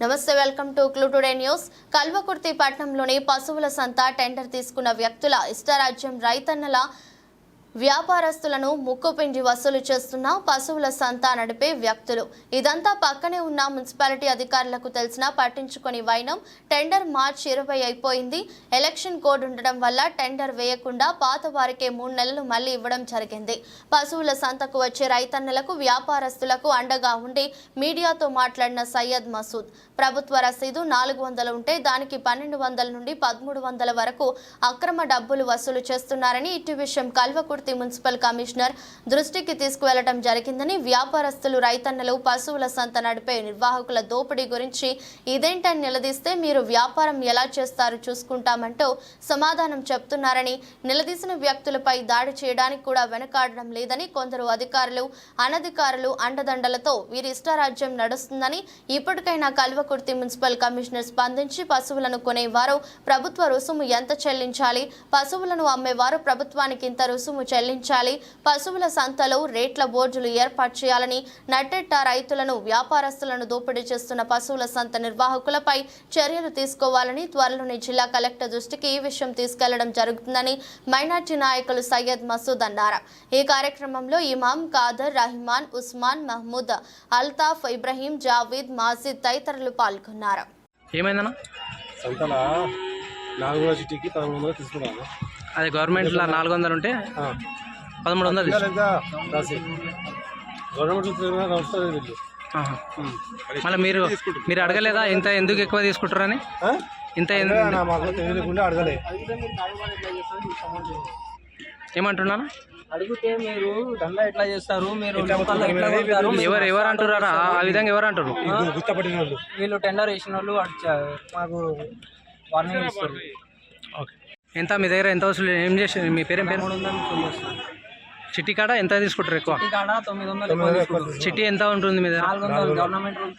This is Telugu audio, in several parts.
నమస్తే, welcome to clue today news. Kalwakurthy పట్టణంలోని పశువుల సంత టెండర్ తీసుకున్న వ్యక్తుల ఇష్టరాజ్యం రైతన్నల వ్యాపారస్తులను ముక్కుపిండి వసూలు చేస్తున్న పశువుల సంత నడిపే వ్యక్తులు. ఇదంతా పక్కనే ఉన్న మున్సిపాలిటీ అధికారులకు తెలిసినా పట్టించుకొని వైనం. టెండర్ మార్చి 20 అయిపోయింది. ఎలక్షన్ కోడ్ ఉండడం వల్ల టెండర్ వేయకుండా పాత వారికే 3 నెలలు మళ్లీ ఇవ్వడం జరిగింది. పశువుల సంతకు వచ్చే రైతన్నలకు వ్యాపారస్తులకు అండగా ఉండి మీడియాతో మాట్లాడిన సయ్యద్ మసూద్, ప్రభుత్వ రసీదు 400 ఉంటే దానికి 1200 నుండి 1300 వరకు అక్రమ డబ్బులు వసూలు చేస్తున్నారని ఇటు విషయం కల్వకుర్తి మున్సిపల్ కమిషనర్ దృష్టికి తీసుకువెళ్లడం జరిగిందని, వ్యాపారస్తులు రైతన్నలు పశువుల సంత నడిపే నిర్వాహకుల దోపిడీ గురించి ఇదేంటని నిలదీస్తే మీరు వ్యాపారం ఎలా చేస్తారు చూసుకుంటామంటూ సమాధానం చెప్తున్నారని, నిలదీసిన వ్యక్తులపై దాడి చేయడానికి కూడా వెనకాడడం లేదని, కొందరు అధికారులు అనధికారులు అండదండలతో వీరి ఇష్టారాజ్యం నడుస్తుందని, ఇప్పటికైనా కల్వకుర్తి మున్సిపల్ కమిషనర్ స్పందించి పశువులను కొనేవారు ప్రభుత్వ రుసుము ఎంత చెల్లించాలి, పశువులను అమ్మేవారు ప్రభుత్వానికి ఇంత రుసుము చెల్లించాలి, పశువుల సంతలో రేట్ల బోర్డులు ఏర్పాటు చేయాలని, నట్టెట్ట రైతులను వ్యాపారస్తులను దోపిడీ చేస్తున్న పశువుల సంత నిర్వాహకులపై చర్యలు తీసుకోవాలని త్వరలోనే జిల్లా కలెక్టర్ దృష్టికి ఈ విషయం తీసుకెళ్లడం జరుగుతుందని మైనార్టీ నాయకులు సయ్యద్ మసూద్ అన్నారు. ఈ కార్యక్రమంలో ఇమాం, ఖాదర్, రహమాన్, ఉస్మాన్, మహమూద్, అల్తాఫ్, ఇబ్రహీం, జావీద్, మాజిద్ తదితరులు పాల్గొన్నారు. అది గవర్నమెంట్ 400 ఉంటే 1300 మళ్ళీ మీరు అడగలేదా ఇంత ఎందుకు ఎక్కువ తీసుకుంటారని? ఇంత ఏమంటున్నాను అడిగితే మీరు దందా ఎట్లా చేస్తారు, మీరు ఎవరు అంటున్నారా? ఆ విధంగా ఎవరు అంటారు? వీళ్ళు టెండర్ వేసిన వాళ్ళు మాకు వార్నింగ్ ఇస్తారు. ఓకే, ఎంత మీ దగ్గర ఎంత వసూలు ఏం చేసి మీ పేరు 300 చిట్టి కాడ ఎంత తీసుకుంటారు? ఎక్కువ 900. చిట్టి ఎంత ఉంటుంది మీ దగ్గర? 400. గవర్నమెంట్ రూల్స్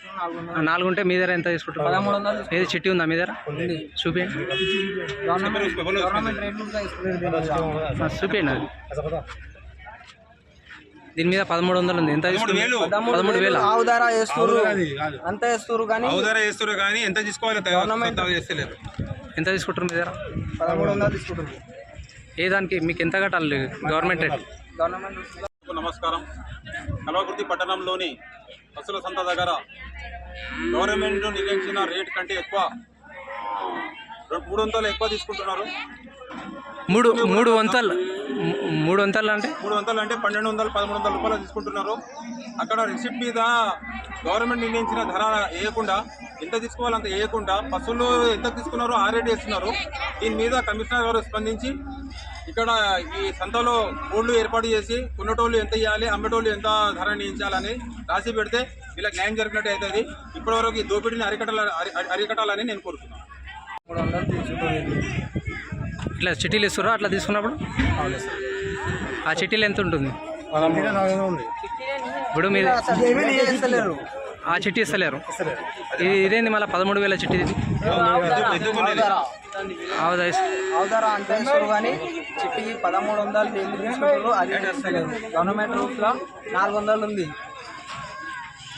4 ఉంటే మీ దగ్గర ఎంత తీసుకుంటారు? 1300. ఏది చిట్టి ఉందా మీ దగ్గర? చూపించండి. గవర్నమెంట్ రేట్లు చూపించండి. అది దీని మీద 1300 ఉంది. ఎంత తీసుకుంటారు? 13,000. ఆవుదారా వేస్తారు, అంత వేస్తారు కానీ ఎంత తీసుకోవాలి? ఎంత తీసుకుంటారు మీ దగ్గర? 1300 తీసుకుంటారు. ఏ దానికి మీకు ఎంత కట్టాలి గవర్నమెంట్ రేట్? నమస్కారం. కల్వకుర్తి పట్టణంలోని పశువుల సంత దగ్గర గవర్నమెంట్ నిర్ణయించిన రేట్ కంటే ఎక్కువ 300 ఎక్కువ తీసుకుంటున్నారు. 3 వంతలు అంటే 300 అంటే 1200 1300 రూపాయలు తీసుకుంటున్నారు. అక్కడ రిసిప్ట్ మీద గవర్నమెంట్ నిర్ణయించిన ధర వేయకుండా, ఎంత తీసుకోవాలి అంత వేయకుండా పశువులు ఎంత తీసుకున్నారో ఆ రేట్ వేస్తున్నారు. దీని మీద కమిషనర్ గారు స్పందించి ఇక్కడ ఈ సంతలో బోర్డులు ఏర్పాటు చేసి కొన్నటోళ్ళు ఎంత ఇవ్వాలి, అమ్మటోళ్ళు ఎంత ధర నిర్ణయించాలని రాసి పెడితే వీళ్ళకి న్యాయం జరిగినట్టు అవుతుంది. ఇప్పటివరకు ఈ దోపిడీని అరికట్టాలని నేను కోరుతున్నాను. 300 తీసుకుంటారు. ఇట్లా చిట్టీలు ఇస్తారా? అట్లా తీసుకున్నప్పుడు ఆ చిట్టీలు ఎంత ఉంటుంది? ఇప్పుడు మీరు ఆ చిట్టి ఇస్తలేరు. ఇదేంది మళ్ళీ 13,000 చిట్టి? ఆవుదారా అంత ఇస్తారు కానీ చిట్టికి 1300 ఎందుకు తీసుకుంటారు? అది గవర్నమెంట్ రూల్స్లో 400 ఉంది.